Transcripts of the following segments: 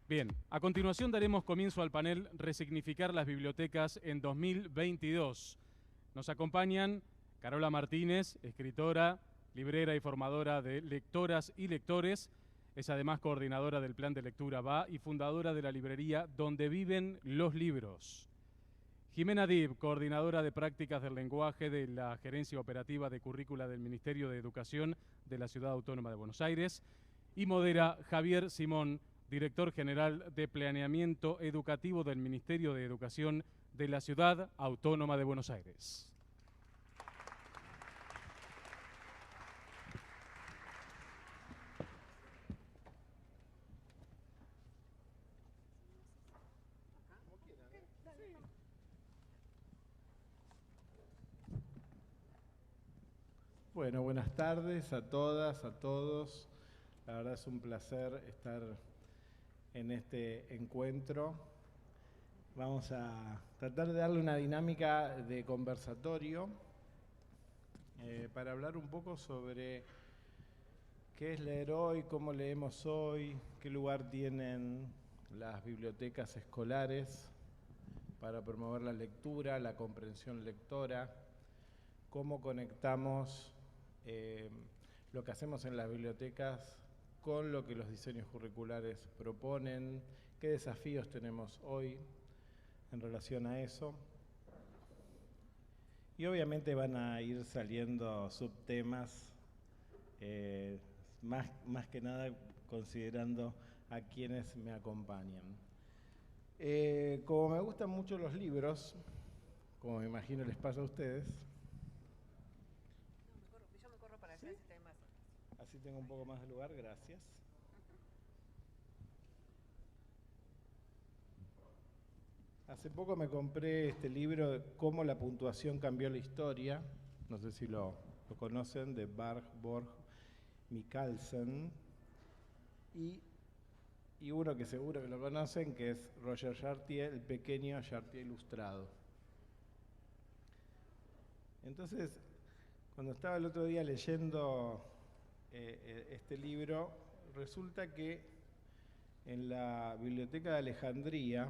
Bien, a continuación daremos comienzo al panel Resignificar las bibliotecas en 2022. Nos acompañan Carola Martínez, escritora, librera y formadora de lectoras y lectores. Es además coordinadora del Plan de Lectura Va y fundadora de la librería Donde Viven los Libros. Jimena Dib, coordinadora de prácticas del lenguaje de la Gerencia Operativa de Currícula del Ministerio de Educación de la Ciudad Autónoma de Buenos Aires. Y modera Javier Simón, director general de Planeamiento Educativo del Ministerio de Educación de la Ciudad Autónoma de Buenos Aires. Bueno, buenas tardes a todas, a todos. La verdad es un placer estar en este encuentro. Vamos a tratar de darle una dinámica de conversatorio para hablar un poco sobre qué es leer hoy, cómo leemos hoy, qué lugar tienen las bibliotecas escolares para promover la lectura, la comprensión lectora, cómo conectamos lo que hacemos en las bibliotecas con lo que los diseños curriculares proponen, qué desafíos tenemos hoy en relación a eso. Y obviamente van a ir saliendo subtemas, más que nada considerando a quienes me acompañan. Como me gustan mucho los libros, como me imagino les pasa a ustedes, Yo me corro para allá, ¿sí? si te hay más. Así tengo un poco más de lugar, gracias. Hace poco me compré este libro, Cómo la puntuación cambió la historia, no sé si lo conocen, de Borg Mikkelsen, y uno que seguro que lo conocen, que es Roger Chartier, el pequeño Chartier ilustrado. Entonces, cuando estaba el otro día leyendo este libro, resulta que en la Biblioteca de Alejandría,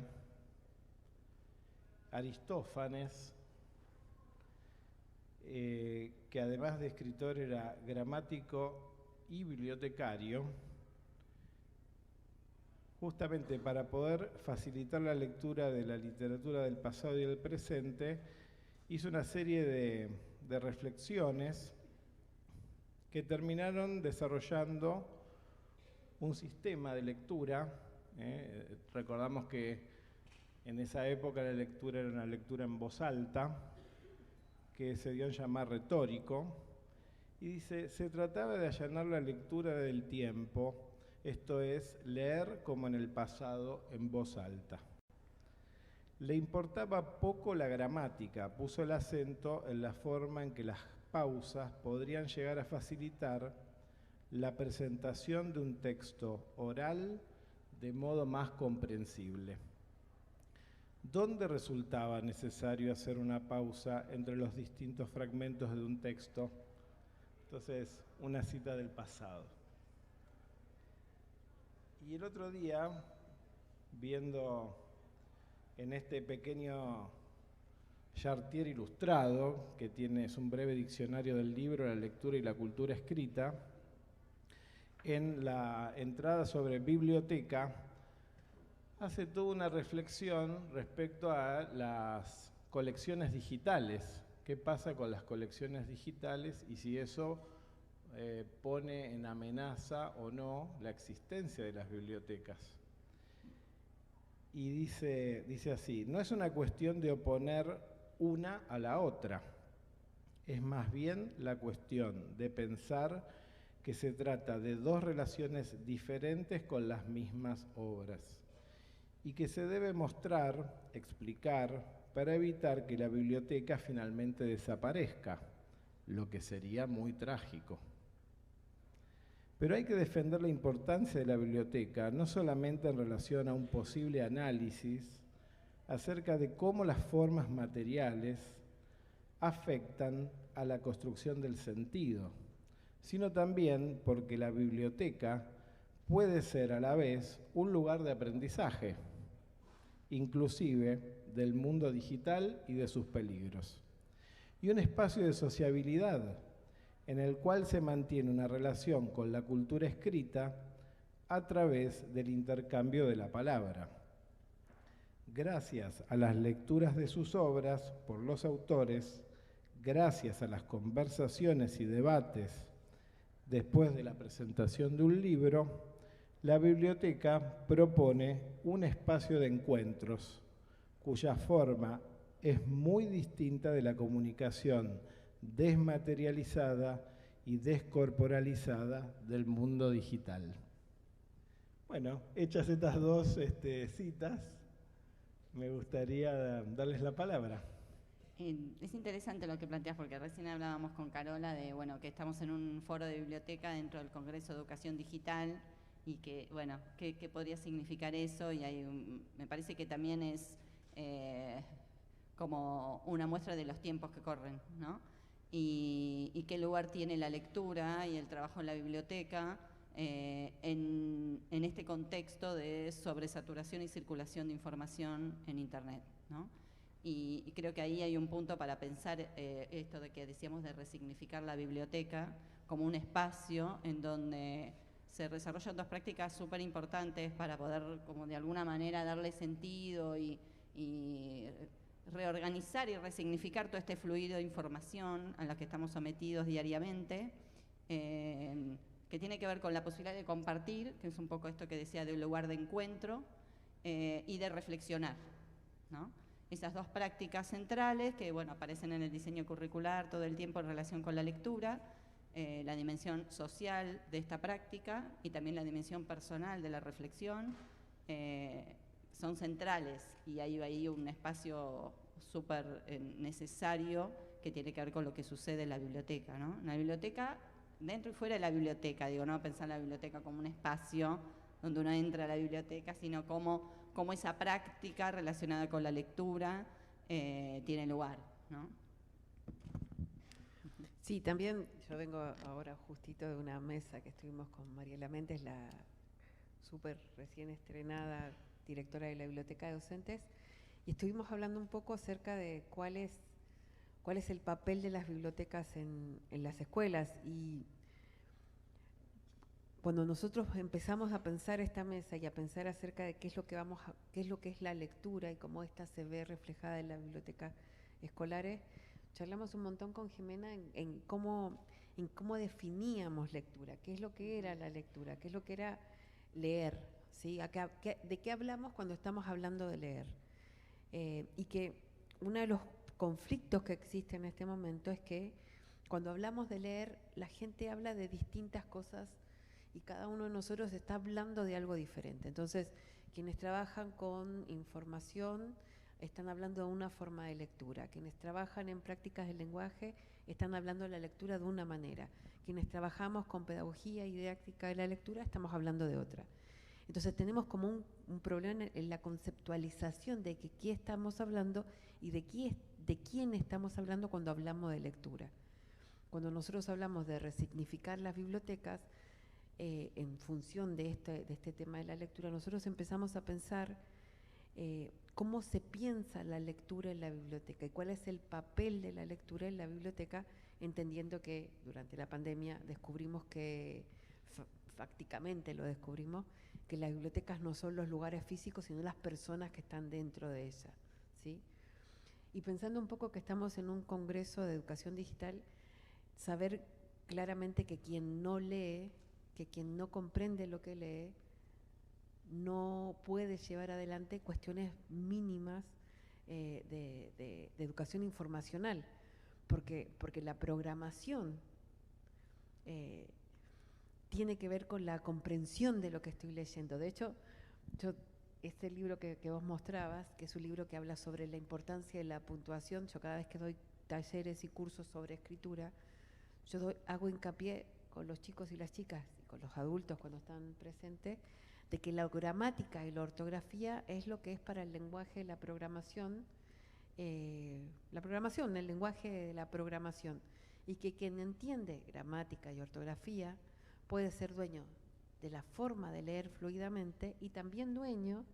Aristófanes, que además de escritor era gramático y bibliotecario, justamente para poder facilitar la lectura de la literatura del pasado y del presente, hizo una serie de reflexiones que terminaron desarrollando un sistema de lectura. Recordamos que en esa época la lectura era una lectura en voz alta, que se dio a llamar retórico, y dice, se trataba de allanar la lectura del tiempo, esto es, leer como en el pasado en voz alta. Le importaba poco la gramática, puso el acento en la forma en que las pausas podrían llegar a facilitar la presentación de un texto oral de modo más comprensible. ¿Dónde resultaba necesario hacer una pausa entre los distintos fragmentos de un texto? Entonces, una cita del pasado. Y el otro día, viendo en este pequeño Chartier ilustrado, que es un breve diccionario del libro, la lectura y la cultura escrita, en la entrada sobre biblioteca, hace toda una reflexión respecto a las colecciones digitales. ¿Qué pasa con las colecciones digitales y si eso pone en amenaza o no la existencia de las bibliotecas? Y dice así, no es una cuestión de oponer una a la otra, es más bien la cuestión de pensar que se trata de dos relaciones diferentes con las mismas obras y que se debe mostrar, explicar, para evitar que la biblioteca finalmente desaparezca, lo que sería muy trágico. Pero hay que defender la importancia de la biblioteca, no solamente en relación a un posible análisis acerca de cómo las formas materiales afectan a la construcción del sentido, sino también porque la biblioteca puede ser a la vez un lugar de aprendizaje, inclusive del mundo digital y de sus peligros, y un espacio de sociabilidad en el cual se mantiene una relación con la cultura escrita a través del intercambio de la palabra. Gracias a las lecturas de sus obras por los autores, gracias a las conversaciones y debates después de la presentación de un libro, la biblioteca propone un espacio de encuentros cuya forma es muy distinta de la comunicación desmaterializada y descorporalizada del mundo digital. Bueno, hechas estas dos citas, me gustaría darles la palabra. Es interesante lo que planteas, porque recién hablábamos con Carola de que estamos en un foro de biblioteca dentro del Congreso de Educación Digital y que, qué podría significar eso, y me parece que también es como una muestra de los tiempos que corren, ¿no? Y qué lugar tiene la lectura y el trabajo en la biblioteca en este contexto de sobresaturación y circulación de información en Internet, ¿no? Y creo que ahí hay un punto para pensar esto de que decíamos de resignificar la biblioteca como un espacio en donde se desarrollan dos prácticas súper importantes para poder, como de alguna manera, darle sentido y reorganizar y resignificar todo este fluido de información a la que estamos sometidos diariamente, que tiene que ver con la posibilidad de compartir, que es un poco esto que decía de un lugar de encuentro, y de reflexionar, ¿no? Esas dos prácticas centrales que aparecen en el diseño curricular todo el tiempo en relación con la lectura, la dimensión social de esta práctica y también la dimensión personal de la reflexión, son centrales, y hay ahí un espacio súper necesario que tiene que ver con lo que sucede en la biblioteca, ¿no? En la biblioteca, dentro y fuera de la biblioteca, no pensar la biblioteca como un espacio donde uno entra a la biblioteca, sino como esa práctica relacionada con la lectura tiene lugar, ¿no? Sí, también yo vengo ahora justito de una mesa que estuvimos con Mariela Méndez, la súper recién estrenada directora de la Biblioteca de Docentes, y estuvimos hablando un poco acerca de cuál es el papel de las bibliotecas en las escuelas. Y cuando nosotros empezamos a pensar esta mesa y a pensar acerca de qué es lo que es la lectura y cómo ésta se ve reflejada en las bibliotecas escolares, charlamos un montón con Jimena en cómo definíamos lectura, qué es lo que era la lectura, qué es lo que era leer, ¿sí? ¿De qué hablamos cuando estamos hablando de leer? Y que uno de los conflictos que existe en este momento es que cuando hablamos de leer, la gente habla de distintas cosas y cada uno de nosotros está hablando de algo diferente. Entonces, quienes trabajan con información están hablando de una forma de lectura, quienes trabajan en prácticas del lenguaje están hablando de la lectura de una manera, quienes trabajamos con pedagogía y didáctica de la lectura estamos hablando de otra. Entonces tenemos como un problema en la conceptualización de qué estamos hablando y de quién estamos hablando cuando hablamos de lectura. Cuando nosotros hablamos de resignificar las bibliotecas, en función de este tema de la lectura, nosotros empezamos a pensar cómo se piensa la lectura en la biblioteca y cuál es el papel de la lectura en la biblioteca, entendiendo que durante la pandemia descubrimos que, fácticamente lo descubrimos, que las bibliotecas no son los lugares físicos, sino las personas que están dentro de ellas, ¿sí? Y pensando un poco que estamos en un congreso de educación digital, saber claramente que quien no lee, que quien no comprende lo que lee, no puede llevar adelante cuestiones mínimas de educación informacional, porque la programación tiene que ver con la comprensión de lo que estoy leyendo. De hecho, este libro que vos mostrabas, que es un libro que habla sobre la importancia de la puntuación, yo cada vez que doy talleres y cursos sobre escritura, hago hincapié con los chicos y las chicas, y con los adultos cuando están presentes, de que la gramática y la ortografía es lo que es para el lenguaje la programación, el lenguaje de la programación, y que quien entiende gramática y ortografía puede ser dueño de la forma de leer fluidamente y también dueño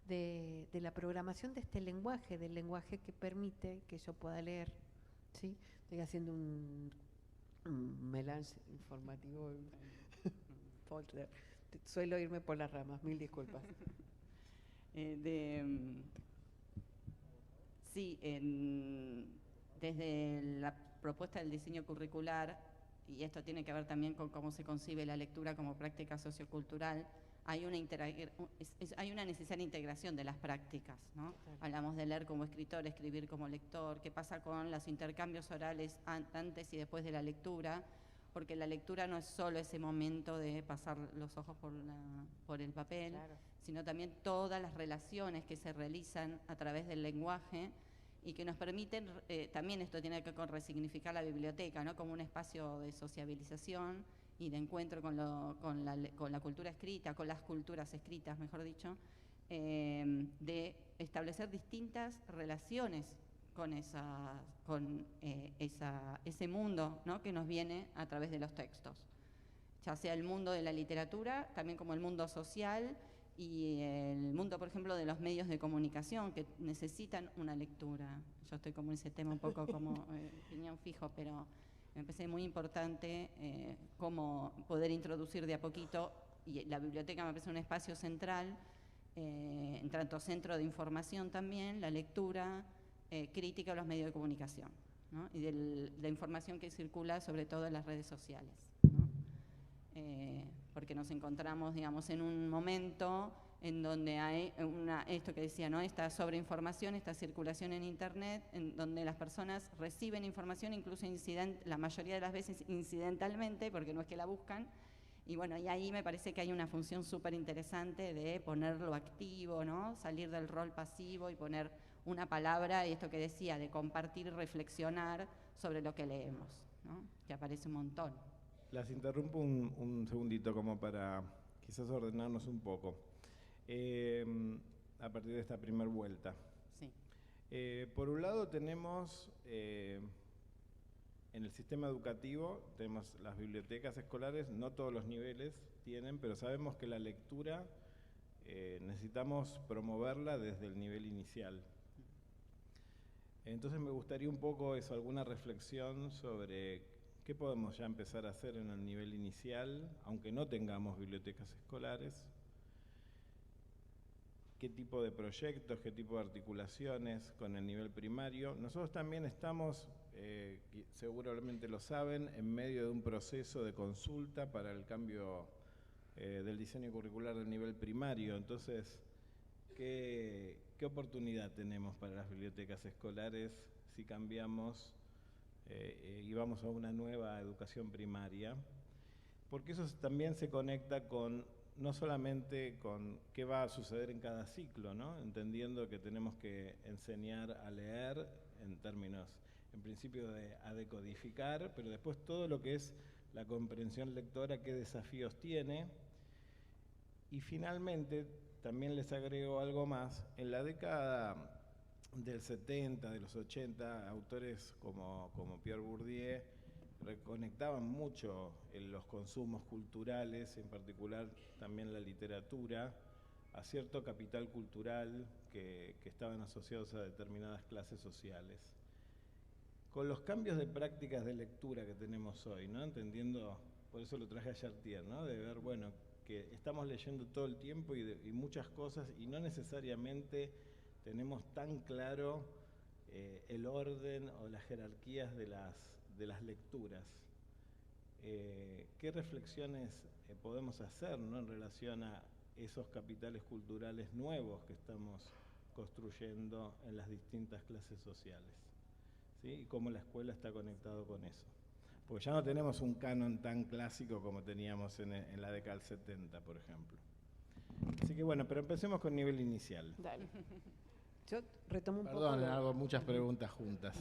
de la programación de este lenguaje, del lenguaje que permite que yo pueda leer. ¿Sí? Estoy haciendo un melange informativo. Suelo irme por las ramas, mil disculpas. Sí, desde la propuesta del diseño curricular, y esto tiene que ver también con cómo se concibe la lectura como práctica sociocultural, hay una necesaria integración de las prácticas, ¿no? Claro. Hablamos de leer como escritor, escribir como lector, qué pasa con los intercambios orales antes y después de la lectura, porque la lectura no es solo ese momento de pasar los ojos por el papel, Claro. sino también todas las relaciones que se realizan a través del lenguaje y que nos permiten, también esto tiene que ver con resignificar la biblioteca, ¿no? Como un espacio de sociabilización y de encuentro con la cultura escrita, con las culturas escritas, mejor dicho, de establecer distintas relaciones con ese mundo, ¿no? Que nos viene a través de los textos, ya sea el mundo de la literatura, también como el mundo social y el mundo, por ejemplo, de los medios de comunicación que necesitan una lectura. Yo estoy como en ese tema un poco como opinión fijo, pero me parece muy importante cómo poder introducir de a poquito, y la biblioteca me parece un espacio central, en tanto centro de información también, la lectura crítica a los medios de comunicación, ¿no? Y de la información que circula sobre todo en las redes sociales, ¿no? Porque nos encontramos, digamos, en un momento en donde hay esto que decía, ¿no? Esta sobreinformación, esta circulación en Internet, en donde las personas reciben información, incluso la mayoría de las veces incidentalmente, porque no es que la buscan, y bueno, y ahí me parece que hay una función súper interesante de ponerlo activo, ¿no? Salir del rol pasivo y poner una palabra, y esto que decía, de compartir y reflexionar sobre lo que leemos, ¿no? Que aparece un montón. Las interrumpo un segundito como para quizás ordenarnos un poco a partir de esta primera vuelta. Sí. Por un lado tenemos en el sistema educativo, tenemos las bibliotecas escolares, no todos los niveles tienen, pero sabemos que la lectura necesitamos promoverla desde el nivel inicial. Entonces me gustaría un poco eso, alguna reflexión sobre qué podemos ya empezar a hacer en el nivel inicial, aunque no tengamos bibliotecas escolares, qué tipo de proyectos, qué tipo de articulaciones con el nivel primario. Nosotros también estamos, seguramente lo saben, en medio de un proceso de consulta para el cambio del diseño curricular del nivel primario. Entonces, ¿qué oportunidad tenemos para las bibliotecas escolares si cambiamos y vamos a una nueva educación primaria? Porque eso también se conecta con, no solamente con qué va a suceder en cada ciclo, ¿no? Entendiendo que tenemos que enseñar a leer en términos, en principio, a decodificar, pero después todo lo que es la comprensión lectora, qué desafíos tiene. Y finalmente, también les agrego algo más, en la década del 70, de los 80, autores como Pierre Bourdieu reconectaban mucho en los consumos culturales, en particular también la literatura, a cierto capital cultural que estaban asociados a determinadas clases sociales. Con los cambios de prácticas de lectura que tenemos hoy, ¿no? Entendiendo, por eso lo traje a Chartier, ¿no? De ver, bueno, que estamos leyendo todo el tiempo y muchas cosas y no necesariamente tenemos tan claro el orden o las jerarquías de las lecturas. ¿Qué reflexiones podemos hacer, ¿no? En relación a esos capitales culturales nuevos que estamos construyendo en las distintas clases sociales? ¿Sí? Y cómo la escuela está conectado con eso. Porque ya no tenemos un canon tan clásico como teníamos en la década del 70, por ejemplo. Así que bueno, pero empecemos con nivel inicial. Dale. Yo retomo un Perdón, poco. hago muchas preguntas juntas.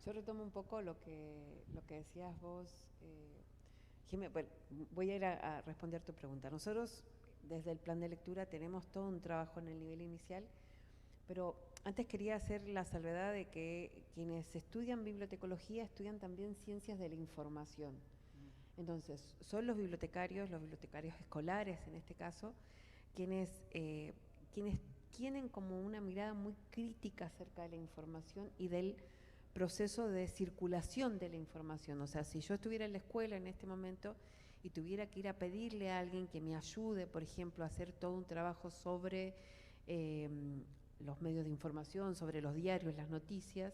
Yo retomo un poco lo que decías vos, Jimé. Bueno, voy a ir a responder tu pregunta. Nosotros, desde el plan de lectura, tenemos todo un trabajo en el nivel inicial, pero antes quería hacer la salvedad de que quienes estudian bibliotecología estudian también ciencias de la información. Entonces, son los bibliotecarios escolares en este caso, quienes tienen como una mirada muy crítica acerca de la información y del proceso de circulación de la información. O sea, si yo estuviera en la escuela en este momento y tuviera que ir a pedirle a alguien que me ayude, por ejemplo, a hacer todo un trabajo sobre los medios de información, sobre los diarios, las noticias,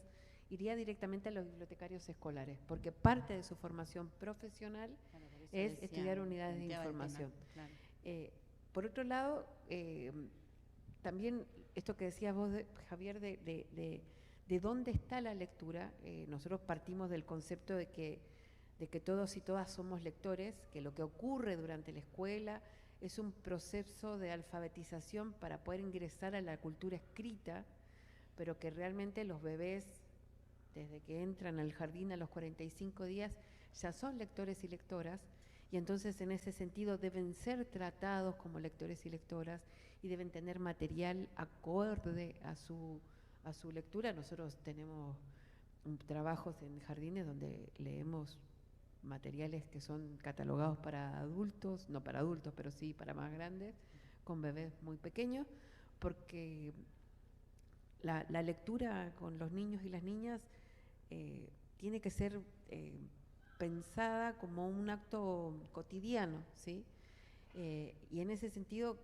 iría directamente a los bibliotecarios escolares, porque parte de su formación profesional es estudiar unidades de información. Claro. Por otro lado, también esto que decías vos, Javier, de dónde está la lectura. Nosotros partimos del concepto de que todos y todas somos lectores, que lo que ocurre durante la escuela es un proceso de alfabetización para poder ingresar a la cultura escrita, pero que realmente los bebés, desde que entran al jardín a los 45 días, ya son lectores y lectoras, y entonces en ese sentido deben ser tratados como lectores y lectoras y deben tener material acorde a su lectura. Nosotros tenemos trabajos en jardines donde leemos materiales que son catalogados para adultos, no para adultos, pero sí para más grandes, con bebés muy pequeños, porque la lectura con los niños y las niñas tiene que ser pensada como un acto cotidiano, ¿sí? Y en ese sentido,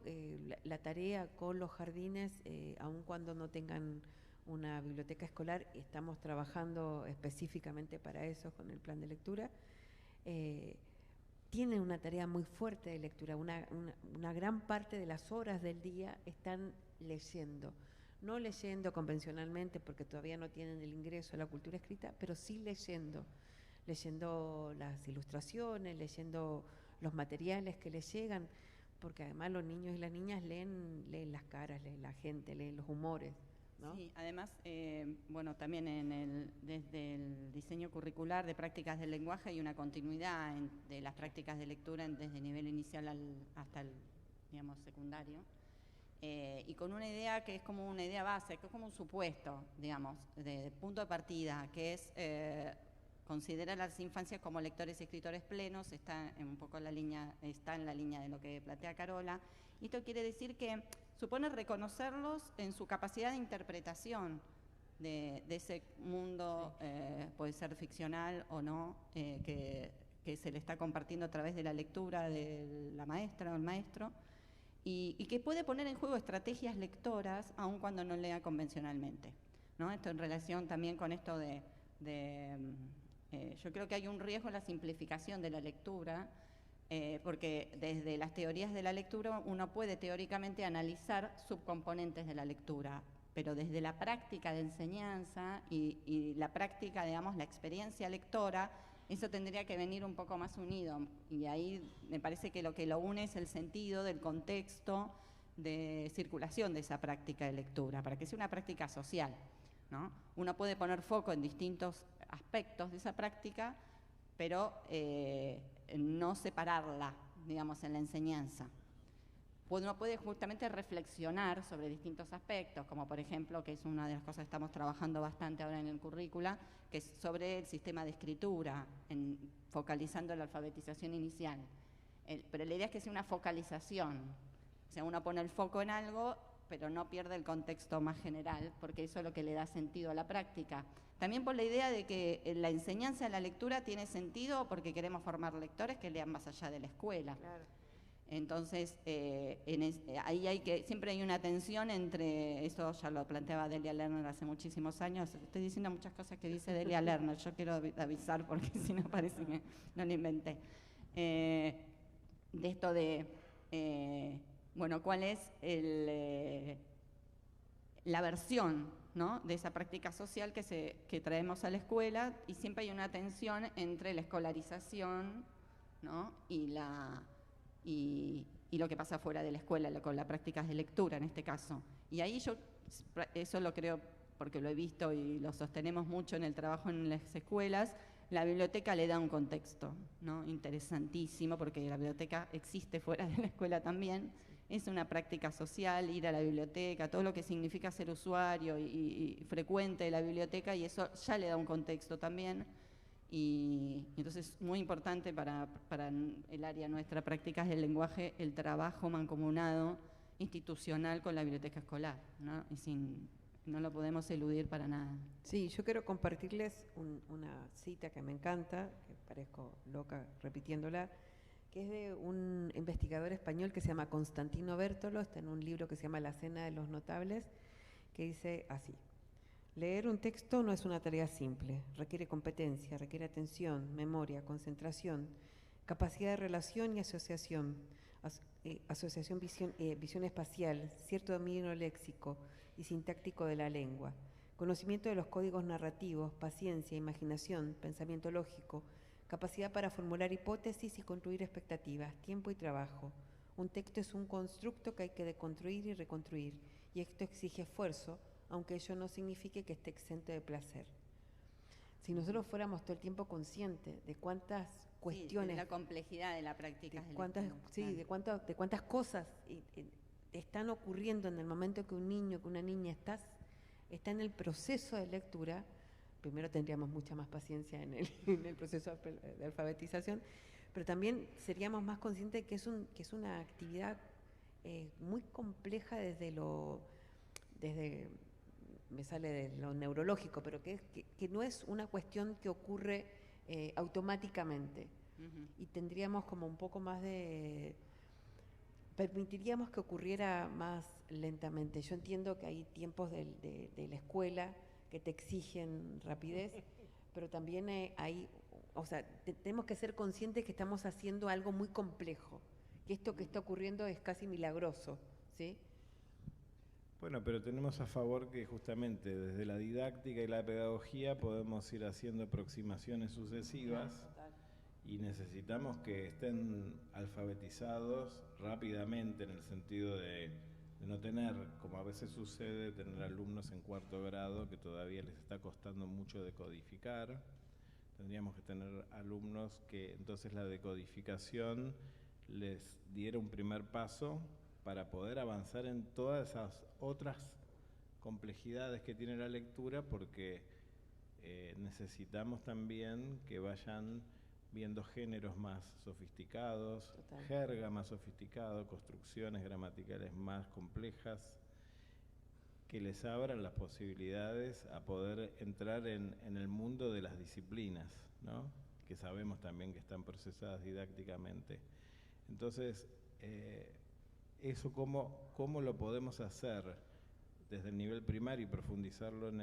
la tarea con los jardines, aun cuando no tengan una biblioteca escolar, estamos trabajando específicamente para eso con el plan de lectura, tienen una tarea muy fuerte de lectura. Una gran parte de las horas del día están leyendo. No leyendo convencionalmente porque todavía no tienen el ingreso a la cultura escrita, pero sí leyendo las ilustraciones, leyendo los materiales que les llegan, porque además los niños y las niñas leen las caras, leen la gente, leen los humores, ¿no? Sí, además, bueno, también desde el diseño curricular de prácticas del lenguaje hay una continuidad de las prácticas de lectura desde el nivel inicial hasta el, digamos, secundario. Y con una idea que es como una idea base, que es como un supuesto, digamos, de punto de partida, que es considerar a las infancias como lectores y escritores plenos. Está en la línea de lo que plantea Carola. Y esto quiere decir que supone reconocerlos en su capacidad de interpretación de ese mundo, puede ser ficcional o no, que se le está compartiendo a través de la lectura de la maestra o el maestro. Y que puede poner en juego estrategias lectoras aun cuando no lea convencionalmente, ¿no? Esto en relación también con esto yo creo que hay un riesgo en la simplificación de la lectura, porque desde las teorías de la lectura uno puede teóricamente analizar subcomponentes de la lectura, pero desde la práctica de enseñanza y la práctica, digamos, la experiencia lectora, eso tendría que venir un poco más unido, y ahí me parece que lo une es el sentido del contexto de circulación de esa práctica de lectura, para que sea una práctica social, ¿no? Uno puede poner foco en distintos aspectos de esa práctica, pero no separarla, digamos, en la enseñanza. Uno puede justamente reflexionar sobre distintos aspectos, como por ejemplo, que es una de las cosas que estamos trabajando bastante ahora en el currícula, que es sobre el sistema de escritura, focalizando la alfabetización inicial. Pero la idea es que sea una focalización, o sea, uno pone el foco en algo, pero no pierde el contexto más general, porque eso es lo que le da sentido a la práctica. También por la idea de que la enseñanza de la lectura tiene sentido porque queremos formar lectores que lean más allá de la escuela. Claro. Entonces, ahí siempre hay una tensión entre, eso ya lo planteaba Delia Lerner hace muchísimos años. Estoy diciendo muchas cosas que dice Delia Lerner, yo quiero avisar porque si no parece que no lo inventé. De esto de, bueno, ¿cuál es la versión, ¿no?, de esa práctica social que traemos a la escuela? Y siempre hay una tensión entre la escolarización, ¿no?, y lo que pasa fuera de la escuela, con las prácticas de lectura en este caso. Y ahí yo eso lo creo porque lo he visto y lo sostenemos mucho en el trabajo en las escuelas. La biblioteca le da un contexto, ¿no?, interesantísimo, porque la biblioteca existe fuera de la escuela también. Es una práctica social, ir a la biblioteca, todo lo que significa ser usuario y frecuente de la biblioteca, y eso ya le da un contexto también. Y entonces muy importante para el área nuestra, prácticas del lenguaje, el trabajo mancomunado institucional con la biblioteca escolar, ¿no? No lo podemos eludir para nada. Sí, yo quiero compartirles una cita que me encanta, que parezco loca repitiéndola, que es de un investigador español que se llama Constantino Bértolo, está en un libro que se llama La Cena de los Notables, que dice así: leer un texto no es una tarea simple, requiere competencia, requiere atención, memoria, concentración, capacidad de relación y asociación, visión espacial, cierto dominio léxico y sintáctico de la lengua, conocimiento de los códigos narrativos, paciencia, imaginación, pensamiento lógico, capacidad para formular hipótesis y construir expectativas, tiempo y trabajo. Un texto es un constructo que hay que deconstruir y reconstruir, y esto exige esfuerzo, aunque ello no signifique que esté exento de placer. Si nosotros fuéramos todo el tiempo conscientes de cuántas cuestiones, de la complejidad de la práctica, de cuántas cosas están ocurriendo en el momento que un niño, que una niña está en el proceso de lectura, primero tendríamos mucha más paciencia en el proceso de alfabetización, pero también seríamos más conscientes de que es una actividad muy compleja me sale de lo neurológico, pero que no es una cuestión que ocurre automáticamente. Y tendríamos como un poco más permitiríamos que ocurriera más lentamente. Yo entiendo que hay tiempos de la escuela que te exigen rapidez, pero también tenemos que ser conscientes que estamos haciendo algo muy complejo, que esto que está ocurriendo es casi milagroso, ¿sí? Bueno, pero tenemos a favor que justamente desde la didáctica y la pedagogía podemos ir haciendo aproximaciones sucesivas y necesitamos que estén alfabetizados rápidamente, en el sentido de no tener, como a veces sucede, tener alumnos en cuarto grado que todavía les está costando mucho decodificar. Tendríamos que tener alumnos que entonces la decodificación les diera un primer paso para poder avanzar en todas esas otras complejidades que tiene la lectura, porque necesitamos también que vayan viendo géneros más sofisticados, Total. jerga más sofisticado, construcciones gramaticales más complejas, que les abran las posibilidades a poder entrar en el mundo de las disciplinas, ¿no? Que sabemos también que están procesadas didácticamente. Entonces, eso cómo lo podemos hacer desde el nivel primario y profundizarlo en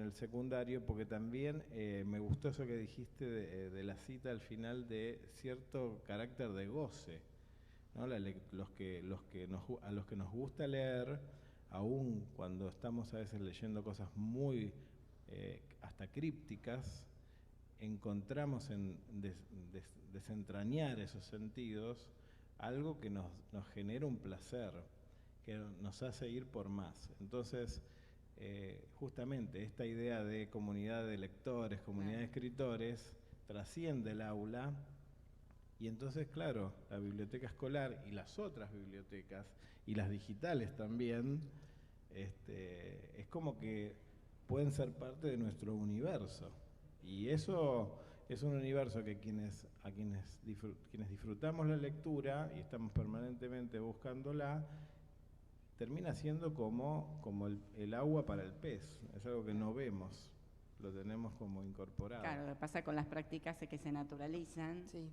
el secundario, porque también me gustó eso que dijiste de la cita al final, de cierto carácter de goce, ¿no? A los que nos gusta leer, aún cuando estamos a veces leyendo cosas muy hasta crípticas, encontramos en desentrañar esos sentidos algo que nos genera un placer, que nos hace ir por más. Entonces, justamente esta idea de comunidad de lectores, comunidad de escritores, trasciende el aula, y entonces, claro, la biblioteca escolar y las otras bibliotecas, y las digitales también, es como que pueden ser parte de nuestro universo. Y eso es un universo que quienes disfrutamos la lectura y estamos permanentemente buscándola, termina siendo como el agua para el pez. Es algo que no vemos, lo tenemos como incorporado. Claro, lo que pasa con las prácticas es que se naturalizan, Sí.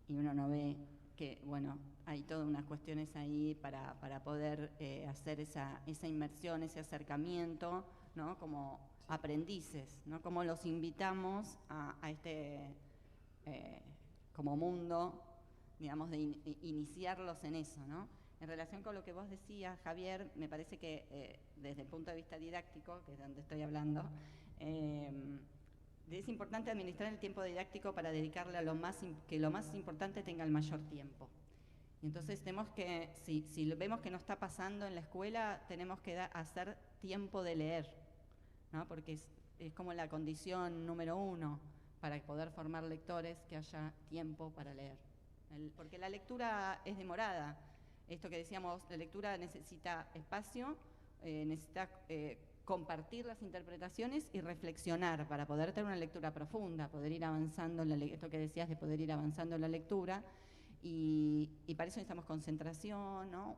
y uno no ve que, bueno, hay todas unas cuestiones ahí para poder hacer esa inmersión, ese acercamiento, ¿no? Como aprendices, ¿no? Como los invitamos a este como mundo, digamos, de iniciarlos en eso, ¿no? En relación con lo que vos decías, Javier, me parece que desde el punto de vista didáctico, que es donde estoy hablando, es importante administrar el tiempo didáctico para dedicarle a que lo más importante tenga el mayor tiempo. Entonces tenemos que, si vemos que no está pasando en la escuela, tenemos que hacer tiempo de leer, ¿no? Porque es como la condición número 1 para poder formar lectores, que haya tiempo para leer. Porque la lectura es demorada. Esto que decíamos, la lectura necesita espacio, necesita compartir las interpretaciones y reflexionar para poder tener una lectura profunda, poder ir avanzando en esto que decías de poder ir avanzando en la lectura, y para eso necesitamos concentración, ¿no?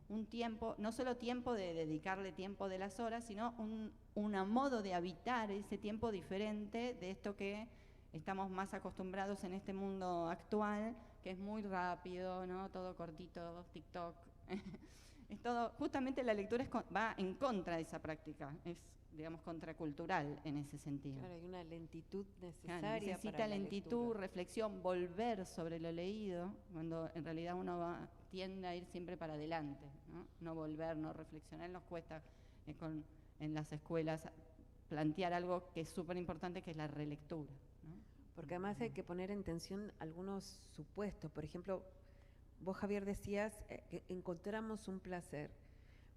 Un tiempo, no solo tiempo de dedicarle tiempo de las horas, sino un modo de habitar ese tiempo diferente de esto que estamos más acostumbrados en este mundo actual, que es muy rápido, ¿no? Todo cortito, TikTok. Es todo, justamente la lectura va en contra de esa práctica, es, digamos, contracultural en ese sentido. Claro, hay una lentitud necesaria. Claro, necesita para la lentitud, lectura. reflexión, volver sobre lo leído, cuando en realidad uno tiende a ir siempre para adelante, ¿no? No volver, no reflexionar. Nos cuesta en las escuelas plantear algo que es súper importante, que es la relectura, ¿no? Porque además hay que poner en tensión algunos supuestos. Por ejemplo, vos, Javier, decías que encontramos un placer,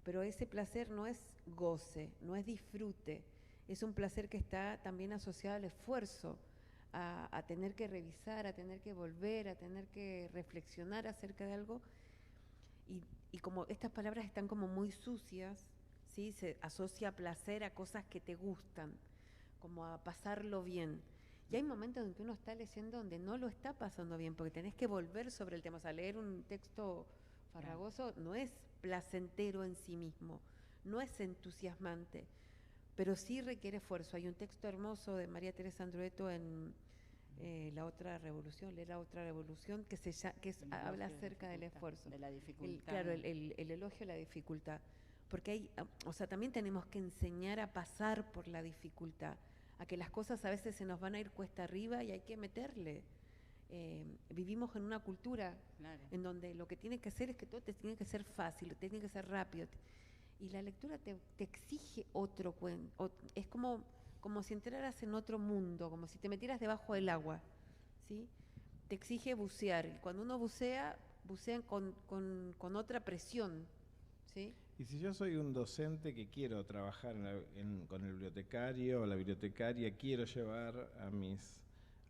pero ese placer no es goce, no es disfrute, es un placer que está también asociado al esfuerzo, a tener que revisar, a tener que volver, a tener que reflexionar acerca de algo. Y como estas palabras están como muy sucias, ¿sí? Se asocia placer a cosas que te gustan, como a pasarlo bien. Y hay momentos en que uno está leyendo donde no lo está pasando bien, porque tenés que volver sobre el tema. O sea, leer un texto farragoso no es placentero en sí mismo, no es entusiasmante, pero sí requiere esfuerzo. Hay un texto hermoso de María Teresa Andrueto en La Otra Revolución, Leer La Otra Revolución, que habla acerca del esfuerzo. De la dificultad. Claro, el elogio a la dificultad. Porque hay, o sea, también tenemos que enseñar a pasar por la dificultad, a que las cosas a veces se nos van a ir cuesta arriba y hay que meterle. Vivimos en una cultura en donde lo que tiene que hacer es que todo te tiene que ser fácil, te tiene que ser rápido. Y la lectura te exige otro cuento. Es como si entraras en otro mundo, como si te metieras debajo del agua, ¿sí? Te exige bucear. Y cuando uno bucean con otra presión, ¿sí? Y si yo soy un docente que quiero trabajar con el bibliotecario o la bibliotecaria, quiero llevar a mis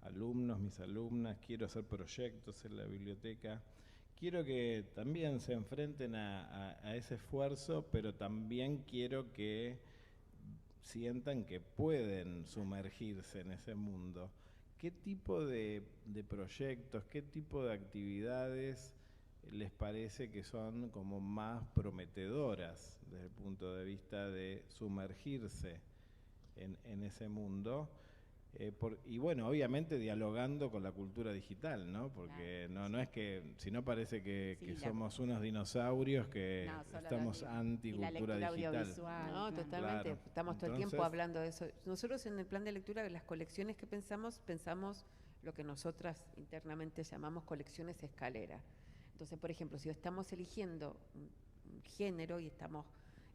alumnos, mis alumnas, quiero hacer proyectos en la biblioteca, quiero que también se enfrenten a ese esfuerzo, pero también quiero que sientan que pueden sumergirse en ese mundo. ¿Qué tipo de proyectos, qué tipo de actividades les parece que son como más prometedoras desde el punto de vista de sumergirse en ese mundo? Y bueno, obviamente dialogando con la cultura digital, ¿no? Porque no es que, si no parece que somos unos dinosaurios que estamos anti-cultura digital. No, totalmente, claro. Estamos todo el tiempo hablando de eso. Nosotros en el plan de lectura, de las colecciones que pensamos lo que nosotras internamente llamamos colecciones escalera. Entonces, por ejemplo, si estamos eligiendo un género y estamos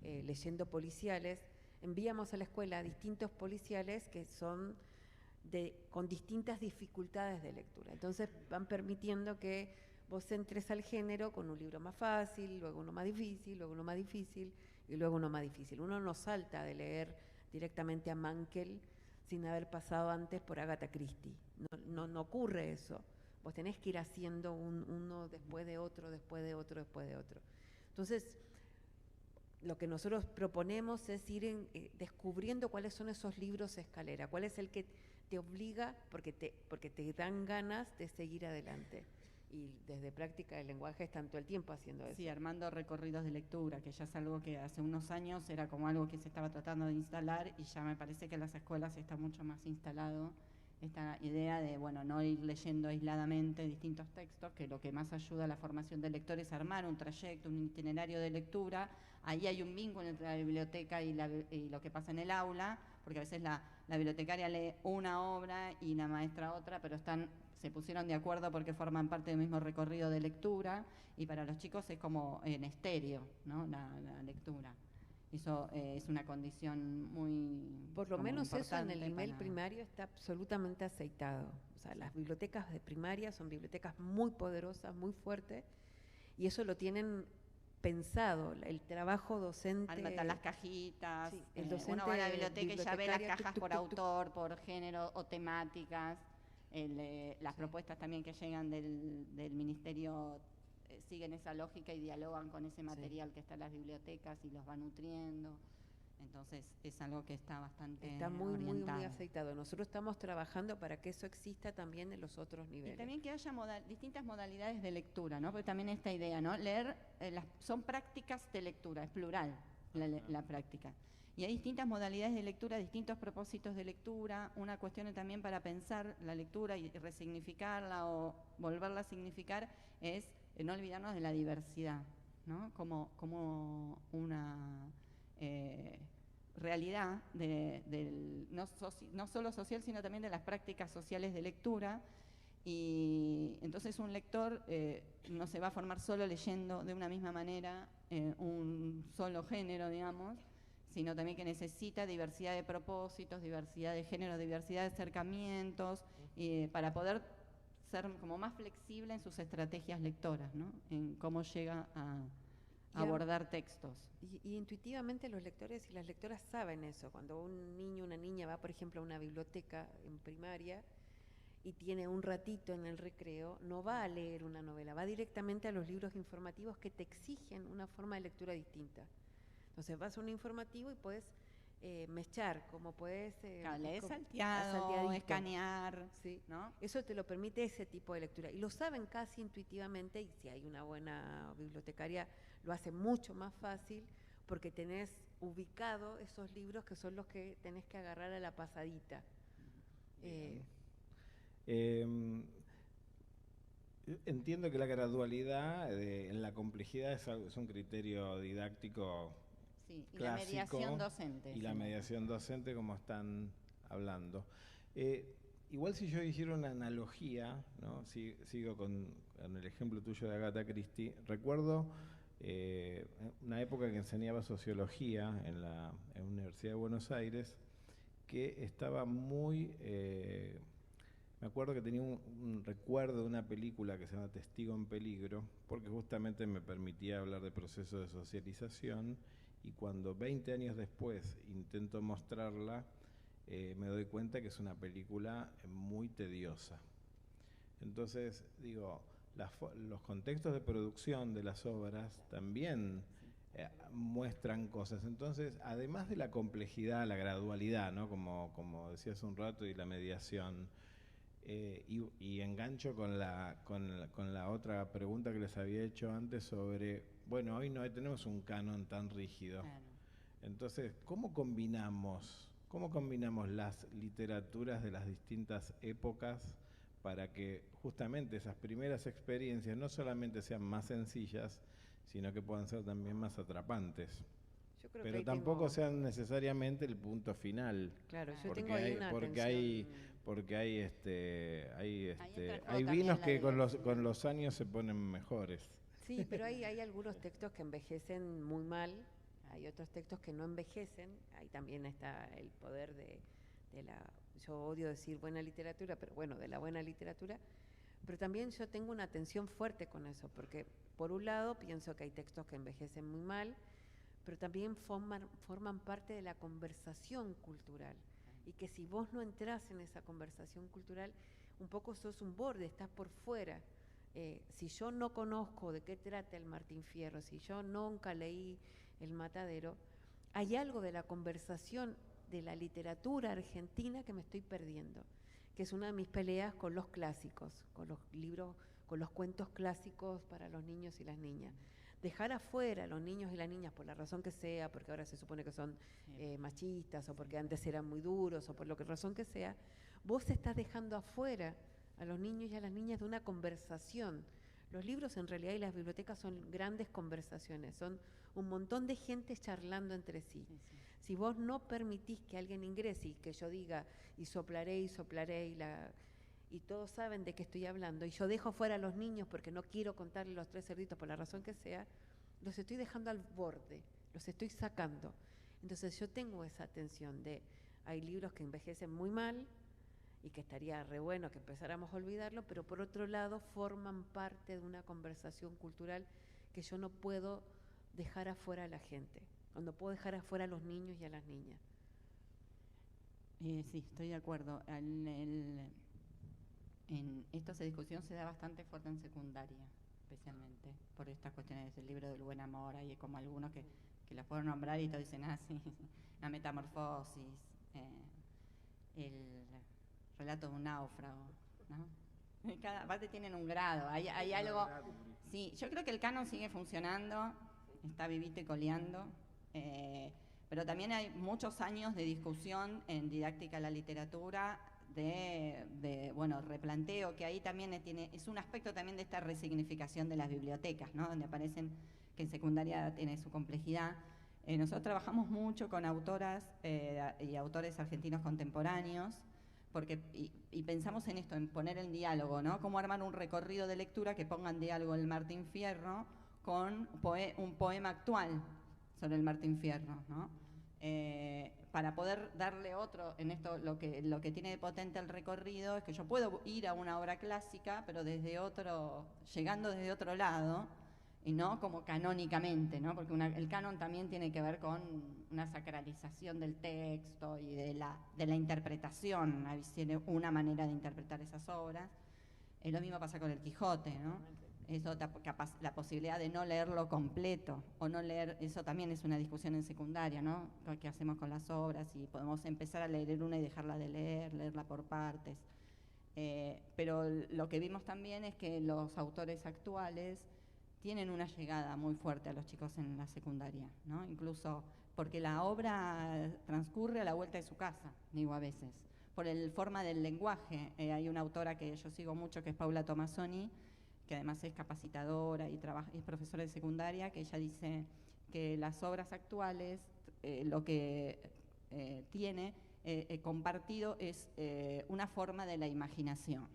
leyendo policiales, enviamos a la escuela a distintos policiales que son con distintas dificultades de lectura. Entonces van permitiendo que vos entres al género con un libro más fácil, luego uno más difícil, luego uno más difícil y luego uno más difícil. Uno no salta de leer directamente a Mankell sin haber pasado antes por Agatha Christie. No ocurre eso. Vos tenés que ir haciendo uno después de otro, después de otro, después de otro. Entonces, lo que nosotros proponemos es ir descubriendo cuáles son esos libros escalera, cuál es el que te obliga, porque te dan ganas de seguir adelante. Y desde Práctica del Lenguaje están todo el tiempo haciendo eso. Sí, armando recorridos de lectura, que ya es algo que hace unos años era como algo que se estaba tratando de instalar y ya me parece que en las escuelas está mucho más instalado esta idea de, bueno, no ir leyendo aisladamente distintos textos, que lo que más ayuda a la formación del lector es armar un trayecto, un itinerario de lectura. Ahí hay un vínculo entre la biblioteca y lo que pasa en el aula, porque a veces la bibliotecaria lee una obra y la maestra otra, pero se pusieron de acuerdo porque forman parte del mismo recorrido de lectura, y para los chicos es como en estéreo, ¿no? La lectura. Eso es una condición muy Por lo menos eso en el importante nivel primario está absolutamente aceitado. O sea, las bibliotecas de primaria son bibliotecas muy poderosas, muy fuertes, y eso lo tienen pensado, el trabajo docente. Al meter las cajitas, sí, el docente uno va a la biblioteca y ya ve las cajas por tuc, tuc. autor, por género o temáticas. Las propuestas también que llegan del ministerio siguen esa lógica y dialogan con ese material que está en las bibliotecas y los va nutriendo. Entonces es algo que está bastante Está muy orientado. aceitado. Nosotros estamos trabajando para que eso exista también en los otros niveles. Y también que haya distintas modalidades de lectura, ¿no? Porque también esta idea, ¿no? Leer, son prácticas de lectura, es plural la práctica. Y hay distintas modalidades de lectura, distintos propósitos de lectura. Una cuestión también para pensar la lectura y resignificarla o volverla a significar es no olvidarnos de la diversidad, ¿no? Como una realidad no solo social, sino también de las prácticas sociales de lectura. Y entonces un lector no se va a formar solo leyendo de una misma manera un solo género, digamos, sino también que necesita diversidad de propósitos, diversidad de géneros, diversidad de acercamientos, para poder ser como más flexible en sus estrategias lectoras, ¿no? En cómo llega a abordar textos. Y intuitivamente los lectores y las lectoras saben eso. Cuando un niño o una niña va, por ejemplo, a una biblioteca en primaria y tiene un ratito en el recreo, no va a leer una novela, va directamente a los libros informativos que te exigen una forma de lectura distinta. Entonces vas a un informativo y puedes mechar, como puedes... leer salteado, escanear, ¿sí? ¿no? Eso te lo permite ese tipo de lectura. Y lo saben casi intuitivamente, y si hay una buena bibliotecaria, lo hace mucho más fácil, porque tenés ubicado esos libros que son los que tenés que agarrar a la pasadita. Entiendo que la gradualidad en la complejidad es un criterio didáctico sí, y clásico, la mediación docente. Y la mediación docente, como están hablando. Igual si yo hiciera una analogía, ¿no? Sigo con el ejemplo tuyo de Agatha Christie, recuerdo una época que enseñaba sociología en la Universidad de Buenos Aires, que estaba muy... me acuerdo que tenía un recuerdo de una película que se llama Testigo en Peligro, porque justamente me permitía hablar de procesos de socialización, y cuando 20 años después intento mostrarla, me doy cuenta que es una película muy tediosa. Entonces, digo, los contextos de producción de las obras también muestran cosas. Entonces, además de la complejidad, la gradualidad, ¿no? Como decía hace un rato, y la mediación, y engancho con la otra pregunta que les había hecho antes sobre, bueno, hoy no tenemos un canon tan rígido. Claro. Entonces, ¿cómo combinamos las literaturas de las distintas épocas para que justamente esas primeras experiencias no solamente sean más sencillas, sino que puedan ser también más atrapantes? Yo creo pero que tampoco sean necesariamente el punto final. Claro, yo tengo ahí una porque hay vinos que con los años se ponen mejores. Sí, pero hay algunos textos que envejecen muy mal, hay otros textos que no envejecen, ahí también está el poder de yo odio decir buena literatura, pero bueno, de la buena literatura, pero también yo tengo una tensión fuerte con eso, porque por un lado pienso que hay textos que envejecen muy mal, pero también forman parte de la conversación cultural, y que si vos no entrás en esa conversación cultural, un poco sos un borde, estás por fuera. Si yo no conozco de qué trata el Martín Fierro, si yo nunca leí El Matadero, hay algo de la conversación de la literatura argentina que me estoy perdiendo, que es una de mis peleas con los clásicos, con los libros, con los cuentos clásicos para los niños y las niñas. Dejar afuera a los niños y las niñas, por la razón que sea, porque ahora se supone que son machistas, o porque antes eran muy duros, o por lo que razón que sea, vos estás dejando afuera a los niños y a las niñas de una conversación. Los libros en realidad y las bibliotecas son grandes conversaciones, son un montón de gente charlando entre sí. Si vos no permitís que alguien ingrese y que yo diga y soplaré, y todos saben de qué estoy hablando, y yo dejo fuera a los niños porque no quiero contarles los 3 cerditos por la razón que sea, los estoy dejando al borde, los estoy sacando. Entonces yo tengo esa tensión de, hay libros que envejecen muy mal y que estaría re bueno que empezáramos a olvidarlo, pero por otro lado forman parte de una conversación cultural que yo no puedo dejar afuera a la gente, no puedo dejar afuera a los niños y a las niñas. Sí, estoy de acuerdo. Esta discusión se da bastante fuerte en secundaria, especialmente por estas cuestiones del libro del buen amor. Hay como algunos que que los puedo nombrar y todos dicen, sí, la metamorfosis, el relato de un náufrago, ¿no? Cada parte tienen un grado, hay algo... Sí, yo creo que el canon sigue funcionando, está vivito y coleando, pero también hay muchos años de discusión en didáctica de la literatura, bueno, replanteo, que ahí también es un aspecto también de esta resignificación de las bibliotecas, ¿no? Donde aparecen, que en secundaria tiene su complejidad. Nosotros trabajamos mucho con autoras y autores argentinos contemporáneos, y pensamos en esto, en poner en diálogo, ¿no? Cómo armar un recorrido de lectura que ponga en diálogo el Martín Fierro con un poema actual sobre el Martín Fierro, ¿no? Para poder darle otro, en esto lo que tiene de potente el recorrido es que yo puedo ir a una obra clásica, pero llegando desde otro lado, y no como canónicamente, ¿no? Porque el canon también tiene que ver con una sacralización del texto y de la interpretación, tiene una manera de interpretar esas obras. Lo mismo pasa con el Quijote, ¿no? Eso, la posibilidad de no leerlo completo o no leer, eso también es una discusión en secundaria, ¿no? ¿Qué hacemos con las obras? Y podemos empezar a leer una y dejarla de leerla por partes. Pero lo que vimos también es que los autores actuales tienen una llegada muy fuerte a los chicos en la secundaria, ¿no? Incluso porque la obra transcurre a la vuelta de su casa, digo a veces, por el forma del lenguaje. Hay una autora que yo sigo mucho que es Paula Tomasoni, que además es capacitadora y es profesora de secundaria, que ella dice que las obras actuales lo que tiene compartido es una forma de la imaginación,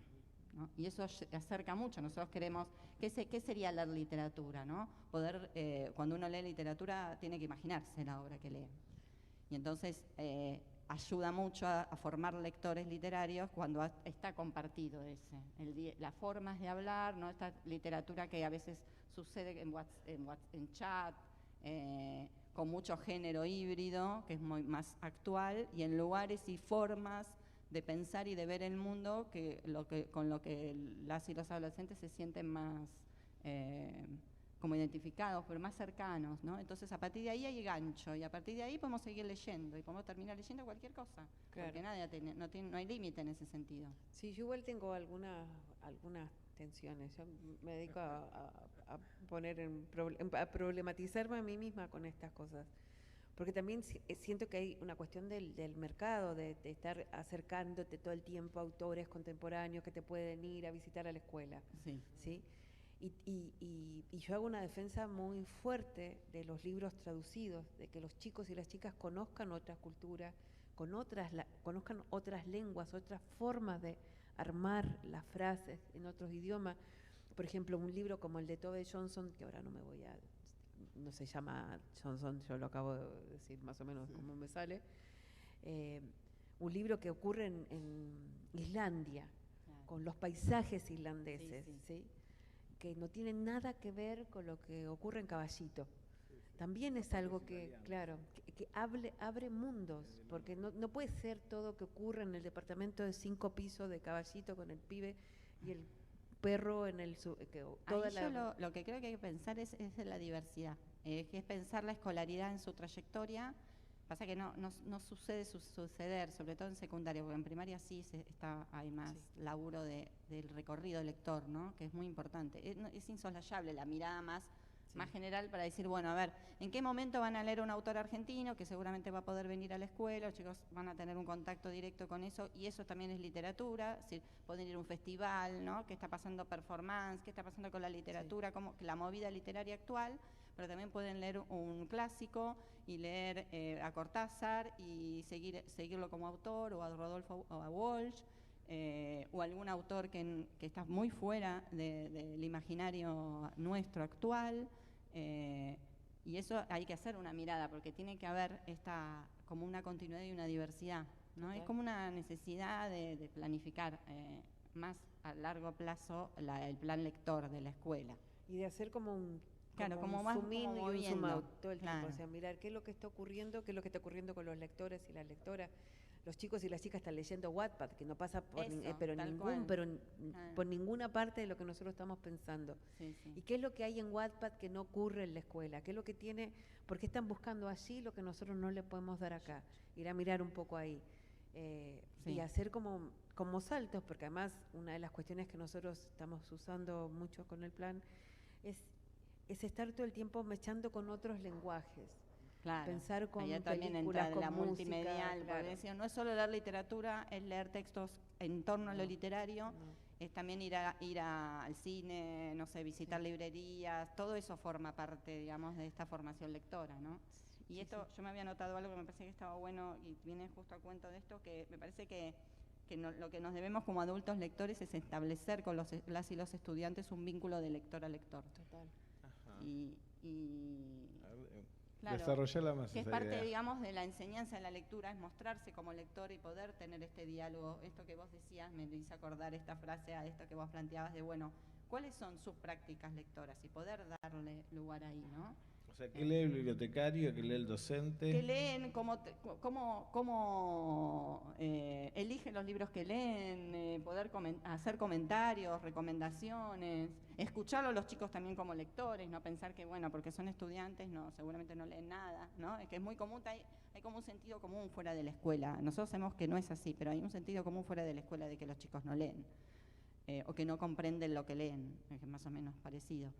¿no? Y eso acerca mucho. Nosotros queremos, ¿qué sería leer literatura, ¿no? Poder, cuando uno lee literatura, tiene que imaginarse la obra que lee. Y entonces ayuda mucho a formar lectores literarios cuando está compartido las formas de hablar, ¿no? Esta literatura que a veces sucede en chat, con mucho género híbrido, que es más actual, y en lugares y formas de pensar y de ver el mundo con lo que las y los adolescentes se sienten más como identificados, pero más cercanos, ¿no? Entonces a partir de ahí hay gancho, y a partir de ahí podemos seguir leyendo, y podemos terminar leyendo cualquier cosa, claro. Porque no hay límite en ese sentido. Sí, yo igual tengo algunas tensiones. Yo me dedico a problematizarme a mí misma con estas cosas. Porque también siento que hay una cuestión del mercado, de estar acercándote todo el tiempo a autores contemporáneos que te pueden ir a visitar a la escuela. Sí. ¿Sí? Y yo hago una defensa muy fuerte de los libros traducidos, de que los chicos y las chicas conozcan otras culturas, conozcan otras lenguas, otras formas de armar las frases en otros idiomas. Por ejemplo, un libro como el de Tove Jansson, que ahora no se llama Johnson, yo lo acabo de decir más o menos como me sale, un libro que ocurre en Islandia, claro, con los paisajes islandeses, ¿sí? Que no tienen nada que ver con lo que ocurre en Caballito. También es algo que, claro, que abre mundos, porque no puede ser todo que ocurre en el departamento de 5 pisos de Caballito con el pibe y el perro en el... Lo que creo que hay que pensar es la diversidad, que es pensar la escolaridad en su trayectoria. Pasa que no sucede suceder, sobre todo en secundaria, porque en primaria sí hay más laburo del recorrido lector, ¿no? Que es muy importante. Es insoslayable la mirada más general para decir, bueno, a ver, ¿en qué momento van a leer un autor argentino que seguramente va a poder venir a la escuela? Los chicos van a tener un contacto directo con eso, y eso también es literatura. Es decir, pueden ir a un festival, ¿no? ¿Qué está pasando performance? ¿Qué está pasando con la literatura? Como la movida literaria actual. Pero también pueden leer un clásico y leer a Cortázar y seguirlo como autor, o a Rodolfo o a Walsh, o algún autor que está muy fuera del imaginario nuestro actual. Y eso hay que hacer una mirada, porque tiene que haber como una continuidad y una diversidad, ¿no? Okay. Es como una necesidad de planificar más a largo plazo el plan lector de la escuela. Y de hacer como un... Claro, como más zoom in y un zoom out todo el tiempo. Claro. O sea, mirar qué es lo que está ocurriendo con los lectores y las lectoras. los chicos y las chicas están leyendo Wattpad, que no pasa por, Eso, pero tal ningún, cual. pero Ah. por ninguna parte de lo que nosotros estamos pensando. Sí, sí. ¿Y qué es lo que hay en Wattpad que no ocurre en la escuela? ¿Qué es lo que tiene? ¿Por qué están buscando allí lo que nosotros no le podemos dar acá? Ir a mirar un poco ahí. Sí. Y hacer como saltos, porque además una de las cuestiones que nosotros estamos usando mucho con el plan es estar todo el tiempo mechando con otros lenguajes. Claro. Pensar con Allá también películas, entra con la música, multimedial, claro. porque decía, no es solo leer literatura, es leer textos en torno a lo No, literario, no. es también al cine, no sé, visitar librerías, todo eso forma parte, digamos, de esta formación lectora, ¿no? Y Sí, esto, yo me había notado algo que me parece que estaba bueno y viene justo a cuento de esto, que me parece que lo que nos debemos como adultos lectores es establecer con las y los estudiantes un vínculo de lector a lector. Total. Ajá. Y A ver, claro, desarrollala más que es esa parte, idea. digamos, de la enseñanza de la lectura, es mostrarse como lector y poder tener este diálogo. Esto que vos decías me hizo acordar esta frase a esto que vos planteabas de, bueno, ¿cuáles son sus prácticas lectoras? Y poder darle lugar ahí, ¿no? O sea, ¿qué lee el bibliotecario? ¿Qué lee el docente? Que leen, cómo eligen los libros que leen, poder hacer comentarios, recomendaciones, escucharlo a los chicos también como lectores, no pensar que, bueno, porque son estudiantes, no, seguramente no leen nada, ¿no? Es que es muy común, hay como un sentido común fuera de la escuela. Nosotros sabemos que no es así, pero hay un sentido común fuera de la escuela de que los chicos no leen, o que no comprenden lo que leen, es más o menos parecido.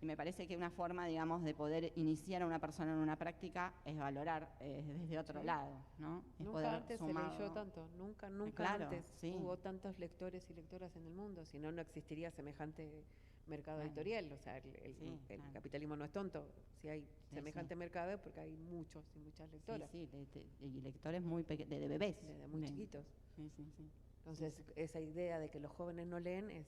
Y me parece que una forma, digamos, de poder iniciar a una persona en una práctica es valorar desde otro lado, ¿no? Es Nunca poder antes se sumar, leyó ¿no? tanto, nunca Claro, antes sí. hubo tantos lectores y lectoras en el mundo, si no, no existiría semejante mercado Claro. editorial. O sea, el Sí, claro. capitalismo no es tonto. Si hay Sí, semejante sí. mercado es porque hay muchos y muchas lectoras, Sí, y lectores muy pequeños, de bebés. desde muy chiquitos. Sí, sí, sí. Entonces, esa idea de que los jóvenes no leen es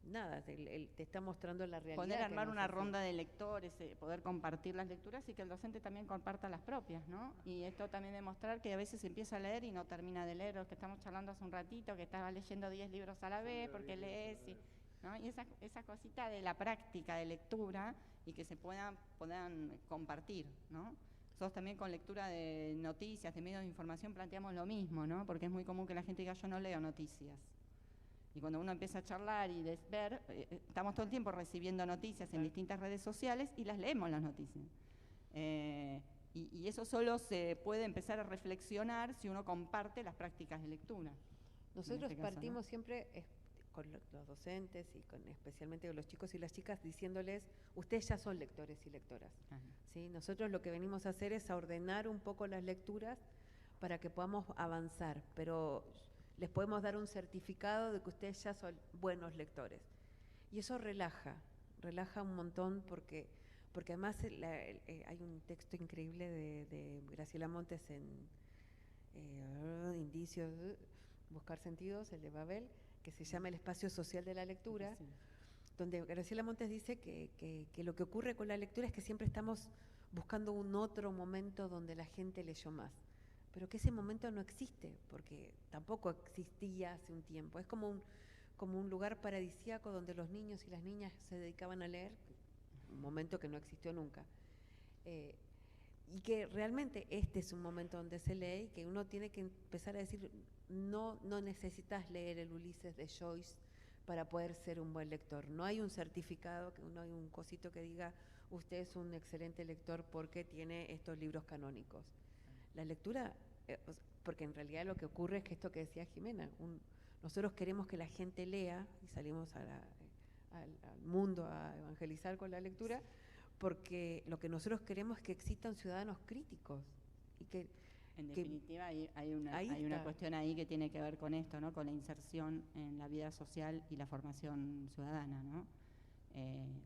nada, te está mostrando la realidad. Poder que armar nos una hace. ronda de lectores, poder compartir las lecturas y que el docente también comparta las propias, ¿no? Y esto también demostrar que a veces empieza a leer y no termina de leer, lo que estamos charlando hace un ratito, que estaba leyendo 10 libros a la vez porque lees, ¿no? Y esa cosita de la práctica de lectura y que se puedan compartir, ¿no? Nosotros también con lectura de noticias, de medios de información planteamos lo mismo, ¿no? Porque es muy común que la gente diga yo no leo noticias. Y cuando uno empieza a charlar y ver, estamos todo el tiempo recibiendo noticias en distintas redes sociales y las leemos las noticias. Y eso solo se puede empezar a reflexionar si uno comparte las prácticas de lectura. Nosotros este caso, partimos ¿no? siempre con los docentes y especialmente con los chicos y las chicas diciéndoles, ustedes ya son lectores y lectoras. Ajá. ¿Sí? Nosotros lo que venimos a hacer es a ordenar un poco las lecturas para que podamos avanzar, pero les podemos dar un certificado de que ustedes ya son buenos lectores. Y eso relaja un montón porque además hay un texto increíble de Graciela Montes en Indicios, Buscar Sentidos, el de Babel, que se llama El espacio social de la lectura, Sí. donde Graciela Montes dice que lo que ocurre con la lectura es que siempre estamos buscando un otro momento donde la gente leyó más, pero que ese momento no existe, porque tampoco existía hace un tiempo. Es como un lugar paradisíaco donde los niños y las niñas se dedicaban a leer, un momento que no existió nunca. Y que realmente este es un momento donde se lee y que uno tiene que empezar a decir, no necesitas leer el Ulises de Joyce para poder ser un buen lector. No hay un certificado, no hay un cosito que diga, usted es un excelente lector porque tiene estos libros canónicos. La lectura, porque en realidad lo que ocurre es que esto que decía Jimena, nosotros queremos que la gente lea y salimos al mundo a evangelizar con la lectura, porque lo que nosotros queremos es que existan ciudadanos críticos y que En definitiva, hay una está. cuestión ahí que tiene que ver con esto, ¿no? Con la inserción en la vida social y la formación ciudadana, ¿no?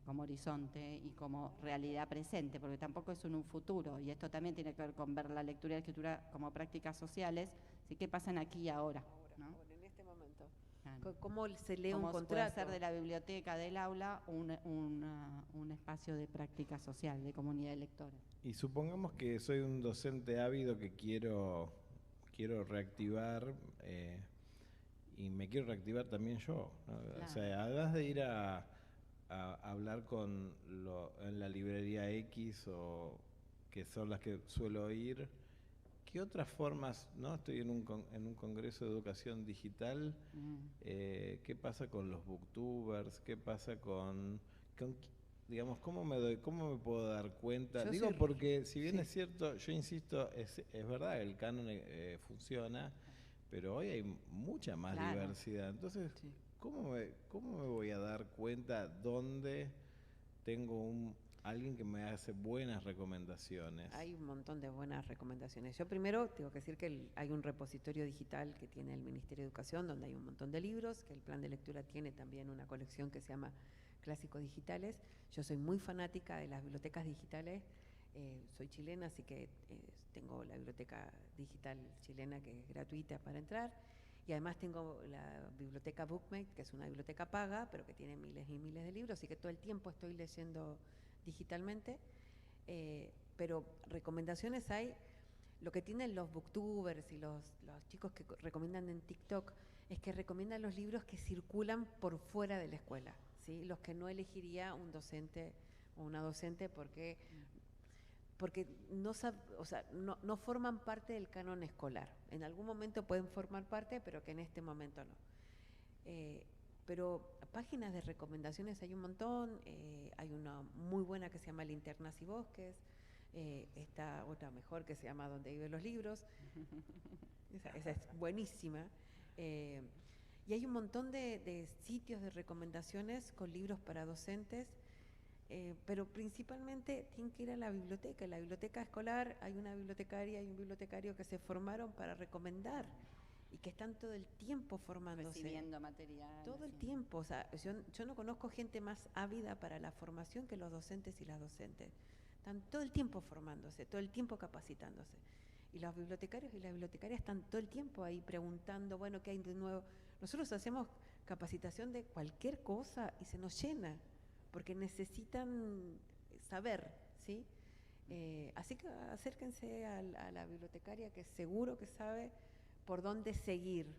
Como horizonte y como realidad presente, porque tampoco es un futuro, y esto también tiene que ver con ver la lectura y la escritura como prácticas sociales, ¿sí? ¿Qué pasan aquí y ahora? ¿No? En este momento. Claro. ¿Cómo se lee un ¿Cómo se puede contrato? hacer de la biblioteca, del aula, un espacio de práctica social, de comunidad de lectores? Y supongamos que soy un docente ávido que quiero reactivar, y me quiero reactivar también yo, ¿no? Claro. O sea, además de ir a hablar en la librería X, o que son las que suelo ir, ¿qué otras formas, no? Estoy en un congreso de educación digital. ¿Qué pasa con los booktubers? ¿Qué pasa digamos, cómo me puedo dar cuenta? Digo, porque si bien es cierto, yo insisto, es verdad, el canon funciona, pero hoy hay mucha más diversidad. Entonces, ¿cómo me voy a dar cuenta dónde tengo alguien que me hace buenas recomendaciones? Hay un montón de buenas recomendaciones. Yo primero tengo que decir que hay un repositorio digital que tiene el Ministerio de Educación, donde hay un montón de libros, que el plan de lectura tiene también una colección que se llama Clásicos Digitales. Yo soy muy fanática de las bibliotecas digitales. Soy chilena, así que tengo la biblioteca digital chilena que es gratuita para entrar. Y además tengo la biblioteca Bookmate, que es una biblioteca paga, pero que tiene miles y miles de libros, así que todo el tiempo estoy leyendo digitalmente. Pero recomendaciones hay. Lo que tienen los booktubers y los chicos que recomiendan en TikTok es que recomiendan los libros que circulan por fuera de la escuela, ¿sí? Los que no elegiría un docente o una docente porque no forman parte del canon escolar. En algún momento pueden formar parte, pero que en este momento no. Pero páginas de recomendaciones hay un montón. Hay una muy buena que se llama Linternas y Bosques. Está otra mejor que se llama Donde viven los libros. Esa es buenísima. Y hay un montón de sitios de recomendaciones con libros para docentes. Pero principalmente tienen que ir a la biblioteca. En la biblioteca escolar hay una bibliotecaria y un bibliotecario que se formaron para recomendar y que están todo el tiempo formándose. Recibiendo material. Todo el tiempo. O sea, yo no conozco gente más ávida para la formación que los docentes y las docentes. Están todo el tiempo formándose, todo el tiempo capacitándose. Y los bibliotecarios y las bibliotecarias están todo el tiempo ahí preguntando, bueno, ¿qué hay de nuevo? Nosotros hacemos capacitación de cualquier cosa y se nos llena, porque necesitan saber, ¿sí? Así que acérquense a la bibliotecaria, que seguro que sabe por dónde seguir,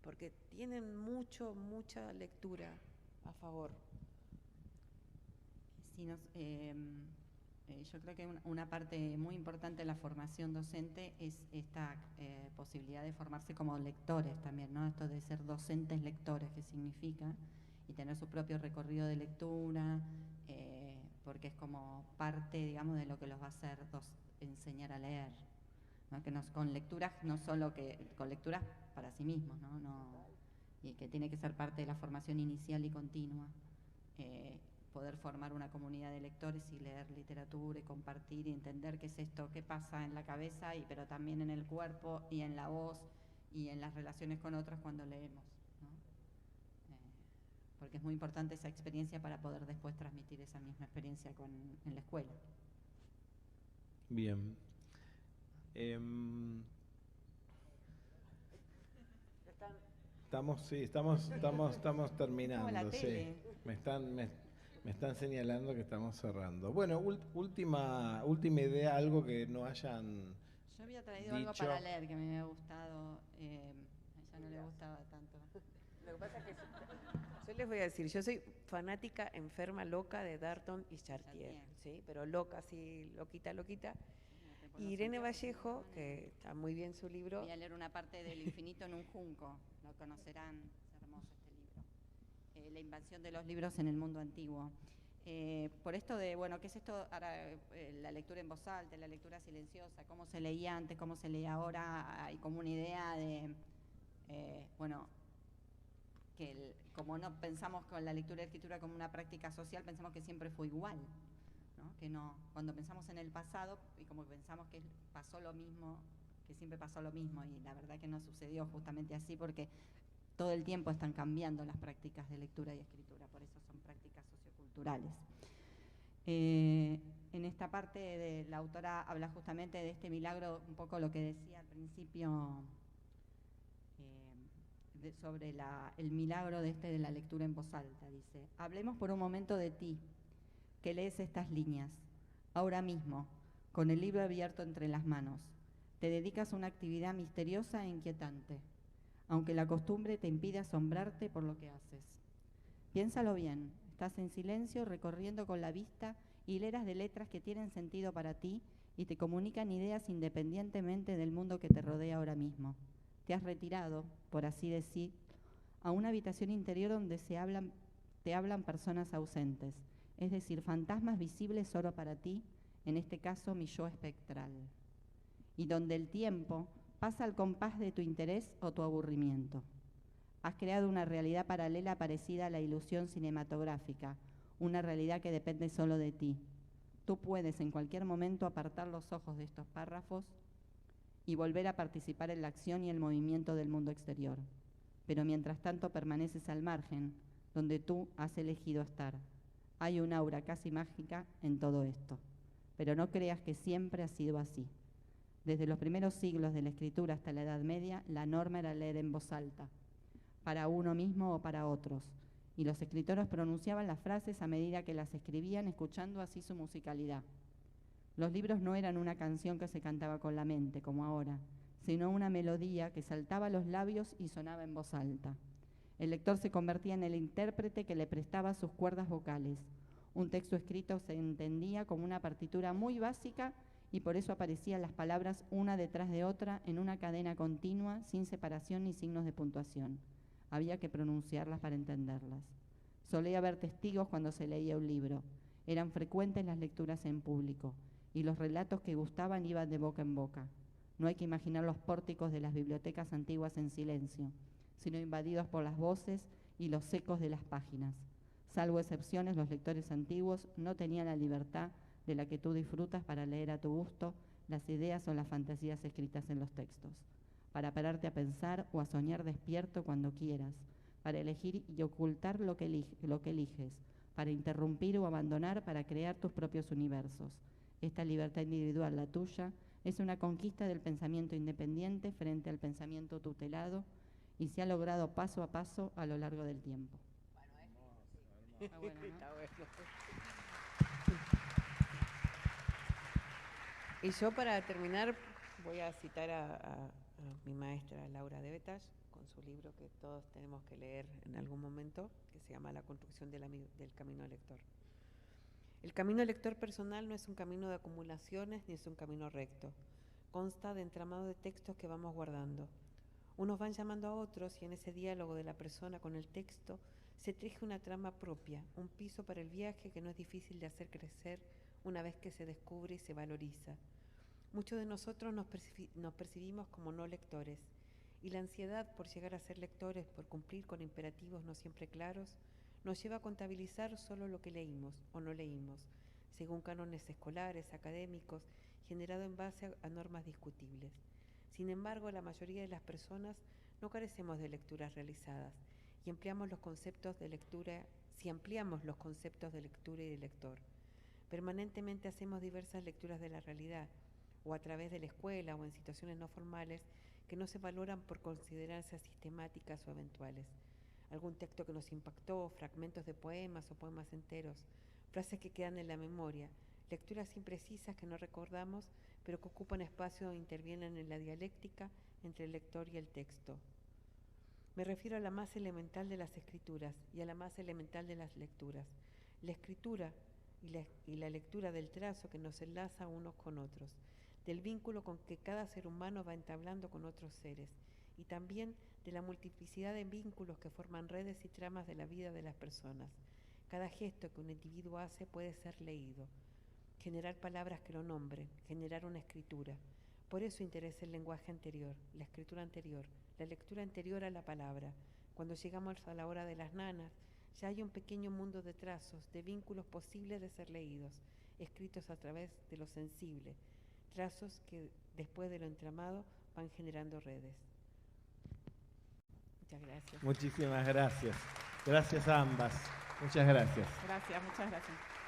porque tienen mucha lectura a favor. Sí, yo creo que una parte muy importante de la formación docente es esta posibilidad de formarse como lectores también, ¿no? Esto de ser docentes lectores, ¿qué significa? Y tener su propio recorrido de lectura, porque es como parte, digamos, de lo que los va a hacer enseñar a leer, ¿no? Que con lecturas, no solo con lecturas para sí mismos, ¿no? Y que tiene que ser parte de la formación inicial y continua. Poder formar una comunidad de lectores y leer literatura y compartir y entender qué es esto, qué pasa en la cabeza, pero también en el cuerpo y en la voz y en las relaciones con otros cuando leemos, ¿no? Porque es muy importante esa experiencia para poder después transmitir esa misma experiencia en la escuela. Bien. Estamos terminando. Sí. Me están señalando que estamos cerrando. Bueno, última idea, algo que no hayan Yo había traído dicho. algo para leer que me había gustado, a ella no le gustaba tanto. Lo que pasa es que yo les voy a decir, yo soy fanática, enferma, loca de Darton y Chartier, ¿sí? Pero loca, sí, loquita. Y Irene Vallejo, que está muy bien su libro. Voy a leer una parte del Infinito en un junco, lo conocerán, es hermoso este libro. La invasión de los libros en el mundo antiguo. Por esto de, bueno, ¿qué es esto? Ahora, la lectura en voz alta, la lectura silenciosa, cómo se leía antes, cómo se leía ahora, hay como una idea de, que como no pensamos con la lectura y escritura como una práctica social, pensamos que siempre fue igual, ¿no? Que no, cuando pensamos en el pasado y como que pensamos que pasó lo mismo, que siempre pasó lo mismo, y la verdad que no sucedió justamente así, porque todo el tiempo están cambiando las prácticas de lectura y escritura, por eso son prácticas socioculturales. En esta parte la autora habla justamente de este milagro, un poco lo que decía al principio, sobre el milagro de la lectura en voz alta. Dice: hablemos por un momento de ti, que lees estas líneas, ahora mismo, con el libro abierto entre las manos. Te dedicas a una actividad misteriosa e inquietante, aunque la costumbre te impide asombrarte por lo que haces. Piénsalo bien, estás en silencio recorriendo con la vista hileras de letras que tienen sentido para ti y te comunican ideas independientemente del mundo que te rodea ahora mismo. Te has retirado, por así decir, a una habitación interior donde te hablan personas ausentes, es decir, fantasmas visibles solo para ti, en este caso mi yo espectral, y donde el tiempo pasa al compás de tu interés o tu aburrimiento. Has creado una realidad paralela parecida a la ilusión cinematográfica, una realidad que depende solo de ti. Tú puedes en cualquier momento apartar los ojos de estos párrafos y volver a participar en la acción y el movimiento del mundo exterior. Pero mientras tanto permaneces al margen, donde tú has elegido estar. Hay un aura casi mágica en todo esto. Pero no creas que siempre ha sido así. Desde los primeros siglos de la escritura hasta la Edad Media, la norma era leer en voz alta, para uno mismo o para otros, y los escritores pronunciaban las frases a medida que las escribían, escuchando así su musicalidad. Los libros no eran una canción que se cantaba con la mente, como ahora, sino una melodía que saltaba a los labios y sonaba en voz alta. El lector se convertía en el intérprete que le prestaba sus cuerdas vocales. Un texto escrito se entendía como una partitura muy básica y por eso aparecían las palabras una detrás de otra en una cadena continua, sin separación ni signos de puntuación. Había que pronunciarlas para entenderlas. Solía haber testigos cuando se leía un libro. Eran frecuentes las lecturas en público y los relatos que gustaban iban de boca en boca. No hay que imaginar los pórticos de las bibliotecas antiguas en silencio, sino invadidos por las voces y los ecos de las páginas. Salvo excepciones, los lectores antiguos no tenían la libertad de la que tú disfrutas para leer a tu gusto las ideas o las fantasías escritas en los textos, para pararte a pensar o a soñar despierto cuando quieras, para elegir y ocultar lo que eliges, para interrumpir o abandonar, para crear tus propios universos. Esta libertad individual, la tuya, es una conquista del pensamiento independiente frente al pensamiento tutelado y se ha logrado paso a paso a lo largo del tiempo. Está bueno, ¿no? Está bueno. Y yo para terminar voy a citar a mi maestra Laura de Betash con su libro que todos tenemos que leer en algún momento, que se llama La construcción del camino lector. El camino lector personal no es un camino de acumulaciones ni es un camino recto. Consta de entramado de textos que vamos guardando. Unos van llamando a otros y en ese diálogo de la persona con el texto se teje una trama propia, un piso para el viaje que no es difícil de hacer crecer una vez que se descubre y se valoriza. Muchos de nosotros nos percibimos como no lectores, y la ansiedad por llegar a ser lectores, por cumplir con imperativos no siempre claros, nos lleva a contabilizar solo lo que leímos o no leímos, según cánones escolares, académicos, generado en base a normas discutibles. Sin embargo, la mayoría de las personas no carecemos de lecturas realizadas, y ampliamos los conceptos de lectura, si ampliamos los conceptos de lectura y de lector. Permanentemente hacemos diversas lecturas de la realidad, o a través de la escuela o en situaciones no formales que no se valoran por considerarse sistemáticas o eventuales. Algún texto que nos impactó, fragmentos de poemas o poemas enteros, frases que quedan en la memoria, lecturas imprecisas que no recordamos, pero que ocupan espacio e intervienen en la dialéctica entre el lector y el texto. Me refiero a la más elemental de las escrituras y a la más elemental de las lecturas. La escritura y la lectura del trazo que nos enlaza unos con otros, del vínculo con que cada ser humano va entablando con otros seres, y también de la multiplicidad de vínculos que forman redes y tramas de la vida de las personas. Cada gesto que un individuo hace puede ser leído, generar palabras que lo nombren, generar una escritura. Por eso interesa el lenguaje anterior, la escritura anterior, la lectura anterior a la palabra. Cuando llegamos a la hora de las nanas, ya hay un pequeño mundo de trazos, de vínculos posibles de ser leídos, escritos a través de lo sensible, trazos que después de lo entramado van generando redes. Muchas gracias. Muchísimas gracias. Gracias a ambas. Muchas gracias. Gracias, muchas gracias.